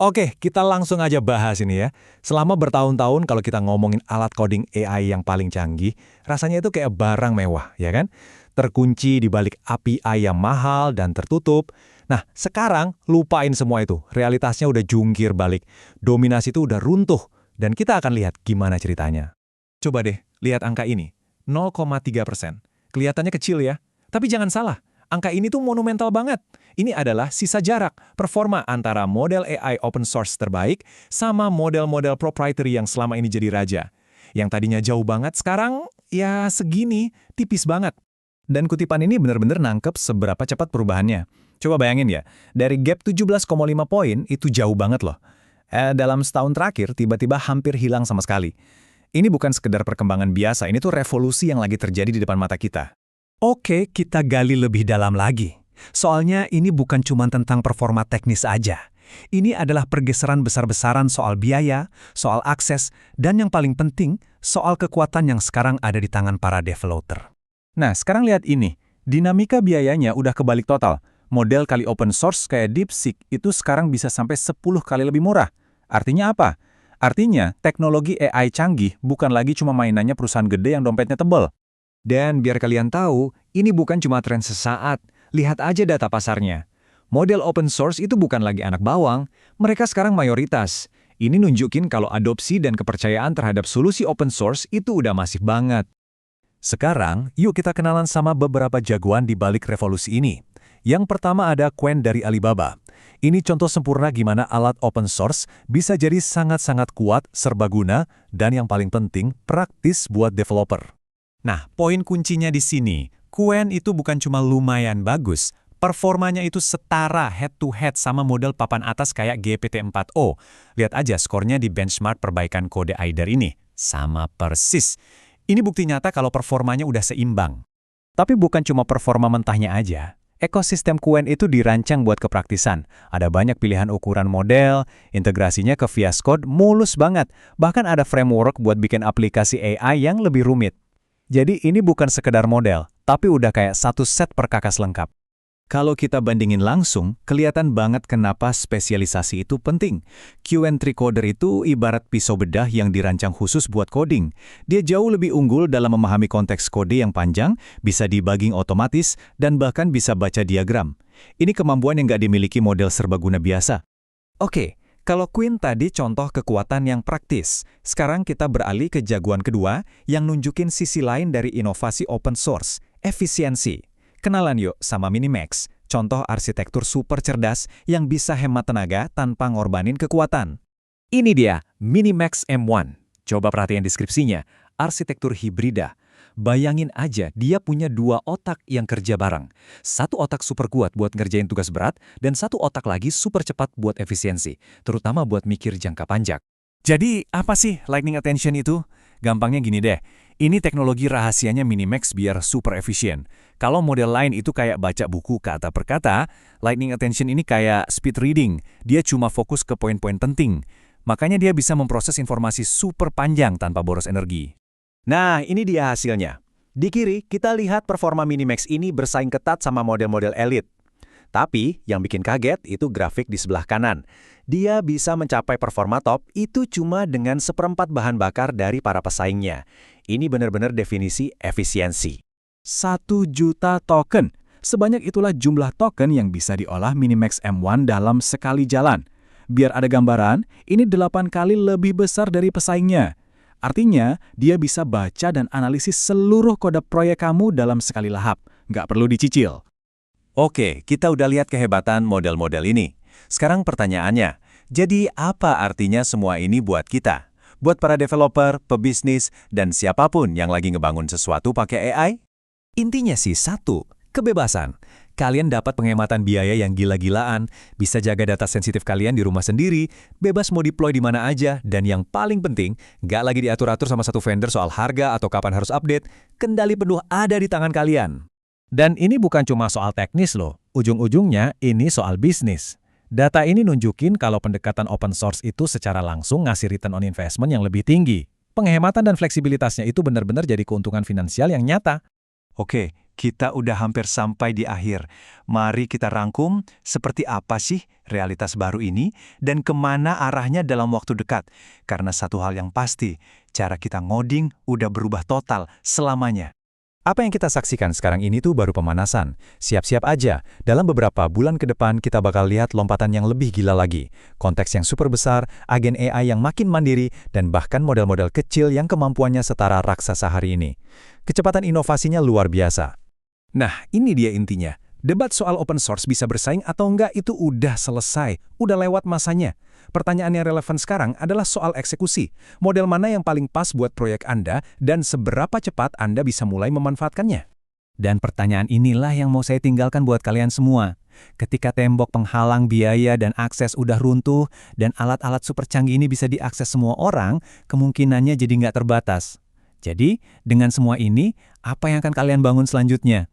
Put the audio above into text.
Oke, kita langsung aja bahas ini ya. Selama bertahun-tahun kalau kita ngomongin alat coding AI yang paling canggih, rasanya itu kayak barang mewah, ya kan? Terkunci di balik API yang mahal dan tertutup. Nah, sekarang lupain semua itu. Realitasnya udah jungkir balik. Dominasi itu udah runtuh. Dan kita akan lihat gimana ceritanya. Coba deh, lihat angka ini. 0,3%. Kelihatannya kecil ya. Tapi jangan salah. Angka ini tuh monumental banget. Ini adalah sisa jarak, performa antara model AI open source terbaik sama model-model proprietary yang selama ini jadi raja. Yang tadinya jauh banget, sekarang ya segini, tipis banget. Dan kutipan ini benar-benar nangkep seberapa cepat perubahannya. Coba bayangin ya, dari gap 17,5 poin itu jauh banget loh. Dalam setahun terakhir, tiba-tiba hampir hilang sama sekali. Ini bukan sekedar perkembangan biasa, ini tuh revolusi yang lagi terjadi di depan mata kita. Oke, kita gali lebih dalam lagi. Soalnya ini bukan cuma tentang performa teknis aja. Ini adalah pergeseran besar-besaran soal biaya, soal akses, dan yang paling penting, soal kekuatan yang sekarang ada di tangan para developer. Nah, sekarang lihat ini. Dinamika biayanya udah kebalik total. Model kali open source kayak DeepSeek itu sekarang bisa sampai 10 kali lebih murah. Artinya apa? Artinya, teknologi AI canggih bukan lagi cuma mainannya perusahaan gede yang dompetnya tebal. Dan biar kalian tahu, ini bukan cuma tren sesaat. Lihat aja data pasarnya. Model open source itu bukan lagi anak bawang, mereka sekarang mayoritas. Ini nunjukin kalau adopsi dan kepercayaan terhadap solusi open source itu udah masif banget. Sekarang, yuk kita kenalan sama beberapa jagoan di balik revolusi ini. Yang pertama ada Qwen dari Alibaba. Ini contoh sempurna gimana alat open source bisa jadi sangat-sangat kuat, serbaguna, dan yang paling penting, praktis buat developer. Nah, poin kuncinya di sini, Qwen itu bukan cuma lumayan bagus, performanya itu setara head-to-head sama model papan atas kayak GPT-4o. Lihat aja skornya di benchmark perbaikan kode AIDAR ini. Sama persis. Ini bukti nyata kalau performanya udah seimbang. Tapi bukan cuma performa mentahnya aja. Ekosistem Qwen itu dirancang buat kepraktisan. Ada banyak pilihan ukuran model, integrasinya ke VS Code mulus banget. Bahkan ada framework buat bikin aplikasi AI yang lebih rumit. Jadi ini bukan sekedar model, tapi udah kayak satu set perkakas lengkap. Kalau kita bandingin langsung, kelihatan banget kenapa spesialisasi itu penting. Qwen Tricoder itu ibarat pisau bedah yang dirancang khusus buat coding. Dia jauh lebih unggul dalam memahami konteks kode yang panjang, bisa debugging otomatis, dan bahkan bisa baca diagram. Ini kemampuan yang nggak dimiliki model serbaguna biasa. Oke. Kalau Qwen tadi contoh kekuatan yang praktis, sekarang kita beralih ke jagoan kedua yang nunjukin sisi lain dari inovasi open source, efisiensi. Kenalan yuk sama Minimax, contoh arsitektur super cerdas yang bisa hemat tenaga tanpa ngorbanin kekuatan. Ini dia, Minimax M1. Coba perhatian deskripsinya, arsitektur hibrida. Bayangin aja, dia punya dua otak yang kerja bareng. Satu otak super kuat buat ngerjain tugas berat, dan satu otak lagi super cepat buat efisiensi, terutama buat mikir jangka panjang. Jadi, apa sih Lightning Attention itu? Gampangnya gini deh, ini teknologi rahasianya Minimax biar super efisien. Kalau model lain itu kayak baca buku kata per kata, Lightning Attention ini kayak speed reading, dia cuma fokus ke poin-poin penting. Makanya dia bisa memproses informasi super panjang tanpa boros energi. Nah, ini dia hasilnya. Di kiri, kita lihat performa Minimax ini bersaing ketat sama model-model elit. Tapi, yang bikin kaget itu grafik di sebelah kanan. Dia bisa mencapai performa top itu cuma dengan 1/4 bahan bakar dari para pesaingnya. Ini benar-benar definisi efisiensi. 1 juta token. Sebanyak itulah jumlah token yang bisa diolah Minimax M1 dalam sekali jalan. Biar ada gambaran, ini 8 kali lebih besar dari pesaingnya. Artinya, dia bisa baca dan analisis seluruh kode proyek kamu dalam sekali lahap. Nggak perlu dicicil. Oke, kita udah lihat kehebatan model-model ini. Sekarang pertanyaannya, jadi apa artinya semua ini buat kita? Buat para developer, pebisnis, dan siapapun yang lagi ngebangun sesuatu pakai AI? Intinya sih satu, kebebasan. Kalian dapat penghematan biaya yang gila-gilaan, bisa jaga data sensitif kalian di rumah sendiri, bebas mau deploy di mana aja, dan yang paling penting, nggak lagi diatur-atur sama satu vendor soal harga atau kapan harus update, kendali penuh ada di tangan kalian. Dan ini bukan cuma soal teknis loh, ujung-ujungnya ini soal bisnis. Data ini nunjukin kalau pendekatan open source itu secara langsung ngasih return on investment yang lebih tinggi. Penghematan dan fleksibilitasnya itu benar-benar jadi keuntungan finansial yang nyata. Oke, kita udah hampir sampai di akhir. Mari kita rangkum seperti apa sih realitas baru ini dan kemana arahnya dalam waktu dekat. Karena satu hal yang pasti, cara kita ngoding udah berubah total selamanya. Apa yang kita saksikan sekarang ini tuh baru pemanasan. Siap-siap aja, dalam beberapa bulan ke depan kita bakal lihat lompatan yang lebih gila lagi. Konteks yang super besar, agen AI yang makin mandiri, dan bahkan model-model kecil yang kemampuannya setara raksasa hari ini. Kecepatan inovasinya luar biasa. Nah, ini dia intinya. Debat soal open source bisa bersaing atau enggak itu udah selesai, udah lewat masanya. Pertanyaan yang relevan sekarang adalah soal eksekusi. Model mana yang paling pas buat proyek Anda dan seberapa cepat Anda bisa mulai memanfaatkannya? Dan pertanyaan inilah yang mau saya tinggalkan buat kalian semua. Ketika tembok penghalang biaya dan akses udah runtuh, dan alat-alat super canggih ini bisa diakses semua orang, kemungkinannya jadi nggak terbatas. Jadi, dengan semua ini, apa yang akan kalian bangun selanjutnya?